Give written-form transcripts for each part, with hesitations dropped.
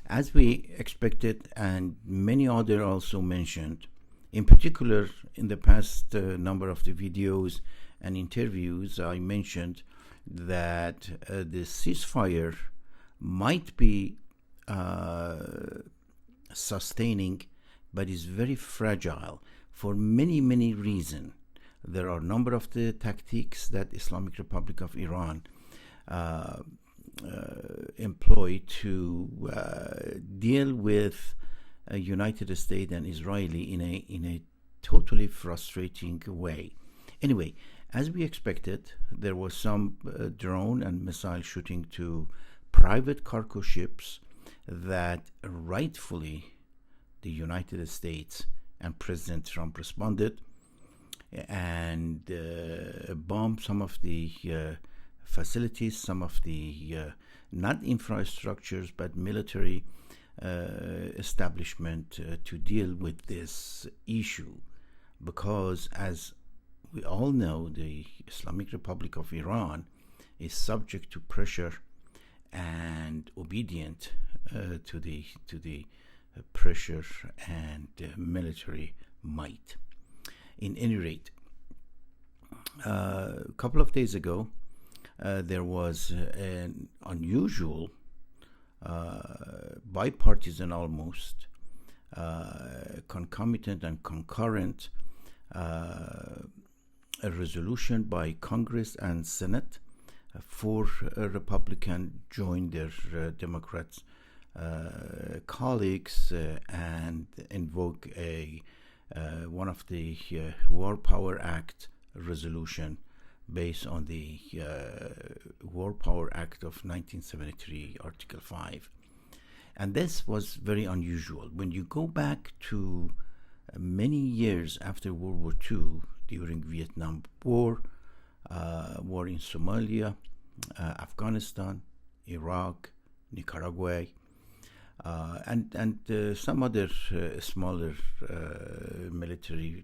As we expected, and many other also mentioned, in particular in the past number of the videos and interviews, I mentioned that the ceasefire might be sustaining, but is very fragile for many, many reasons. There are a number of the tactics that Islamic Republic of Iran employ to deal with United States and Israeli in a totally frustrating way. Anyway, as we expected, there was some drone and missile shooting to private cargo ships that rightfully the United States and President Trump responded and bombed some of the facilities, some of the not infrastructures but military establishment to deal with this issue, because as we all know, the Islamic Republic of Iran is subject to pressure and obedient to the pressure and military might. In any rate, a couple of days ago, there was an unusual, bipartisan almost, concomitant and concurrent a resolution by Congress and Senate. Four Republicans joined their Democrats colleagues and invoke one of the War Power Act resolution based on the War Power Act of 1973, Article 5. And this was very unusual. When you go back to many years after World War II, during Vietnam War, war in Somalia, Afghanistan, Iraq, Nicaragua, and some other smaller military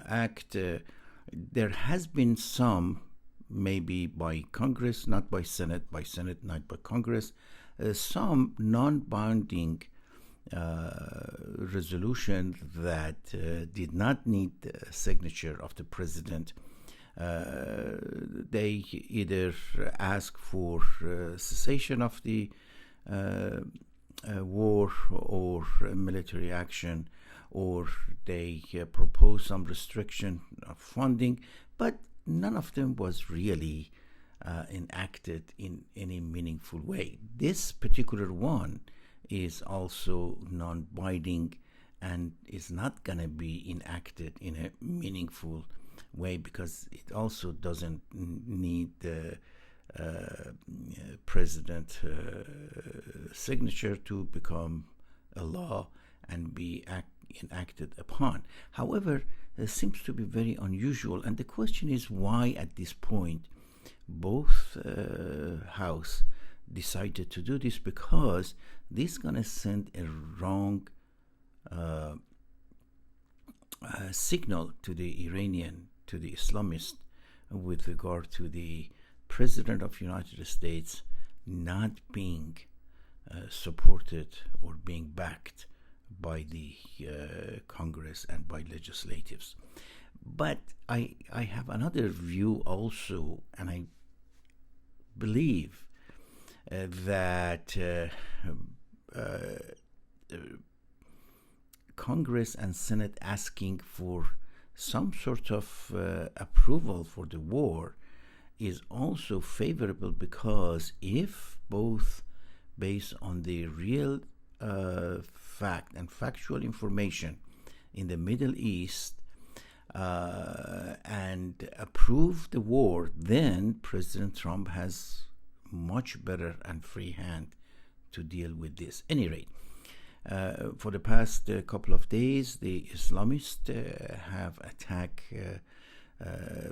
act, there has been some, maybe by Congress, not by Senate, not by Congress, some non-binding resolution that did not need the signature of the president. They either ask for cessation of the war or military action, or they propose some restriction of funding, but none of them was really enacted in any meaningful way. This particular one is also non-binding and is not going to be enacted in a meaningful way because it also doesn't need the president signature to become a law and be enacted upon. However, it seems to be very unusual, and the question is why at this point both House decided to do this, because this is going to send a wrong signal to the Iranian, to the Islamists, with regard to the President of the United States not being supported or being backed by the Congress and by legislatives. But I have another view also, and I believe that Congress and Senate asking for some sort of approval for the war is also favorable, because if both based on the real fact and factual information in the Middle East and approve the war, then President Trump has much better and free hand to deal with this. At any rate, for the past couple of days, the Islamists have attacked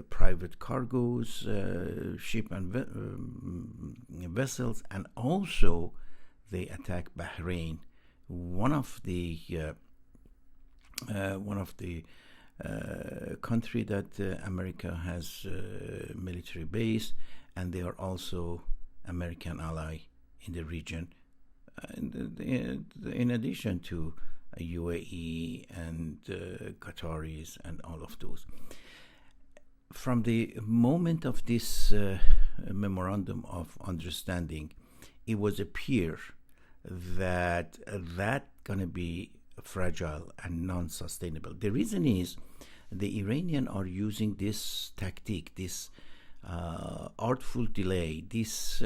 private cargoes, ship and vessels, and also they attacked Bahrain, one of the country that America has military base, and they are also American ally in the region, in addition to UAE and Qataris and all of those. From the moment of this memorandum of understanding, it was appear that gonna be fragile and non-sustainable. The reason is the Iranians are using this tactic, this artful delay, this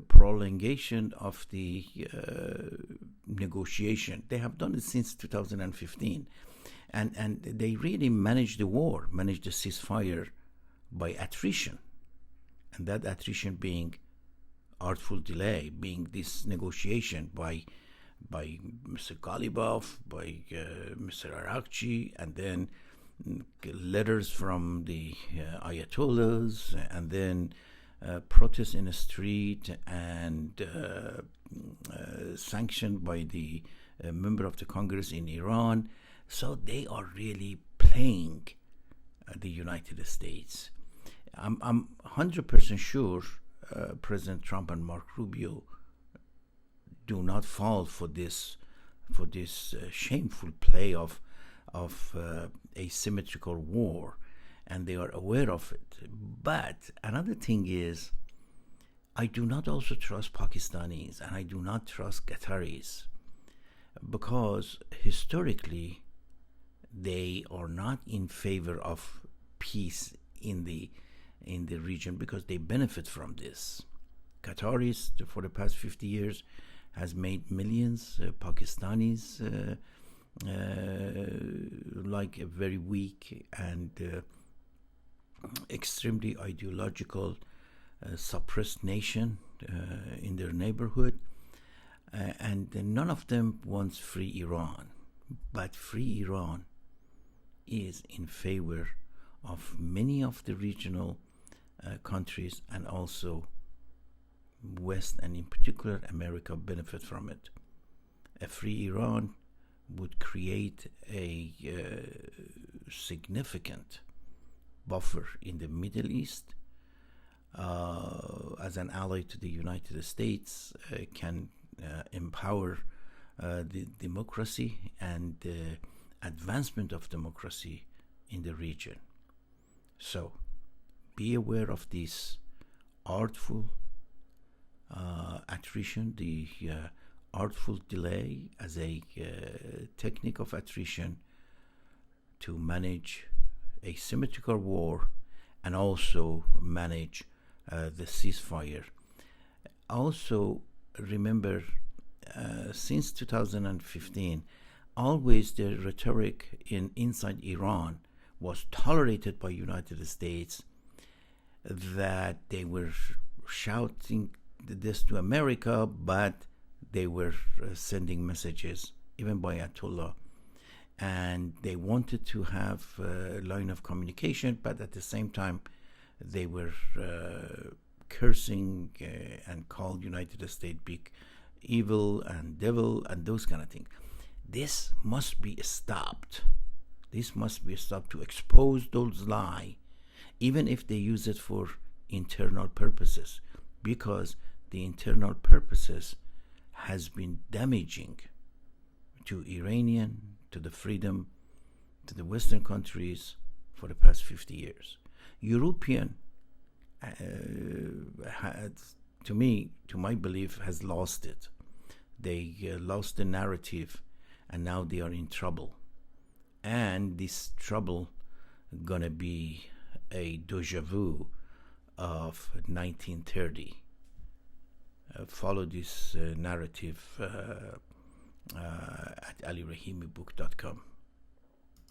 prolongation of the negotiation. They have done it since 2015, and they really managed the war, managed the ceasefire by attrition, and that attrition being artful delay, being this negotiation by Mr. Ghalibaf, by Mr. Arakchi, and then letters from the Ayatollahs, and then protests in the street, and sanctioned by the member of the Congress in Iran. So they are really playing the United States. I'm 100% sure President Trump and Marco Rubio do not fall for this shameful play of asymmetrical war, and they are aware of it. But another thing is, I do not also trust Pakistanis, and I do not trust Qataris, because historically they are not in favor of peace in the region, because they benefit from this. Qataris for the past 50 years has made millions. Pakistanis like a very weak and extremely ideological suppressed nation in their neighborhood, and none of them wants free Iran. But free Iran is in favor of many of the regional countries, and also West, and in particular America, benefit from it. A free Iran would create a significant buffer in the Middle East, as an ally to the United States, can empower the democracy and the advancement of democracy in the region. So be aware of this artful attrition, the artful delay as a technique of attrition to manage asymmetrical war, and also manage the ceasefire. Also remember, since 2015, always the rhetoric inside Iran was tolerated by United States, that they were shouting this to America, but they were sending messages even by Ayatollah, and they wanted to have a line of communication, but at the same time they were cursing and called United States big evil and devil and those kind of things. This must be stopped. This must be stopped, to expose those lies, even if they use it for internal purposes, because the internal purposes has been damaging to Iranian, to the freedom, to the Western countries for the past 50 years. European, to my belief, has lost it. They lost the narrative, and now they are in trouble. And this trouble gonna be a deja vu of 1930. Follow this narrative at alirahimibook.com.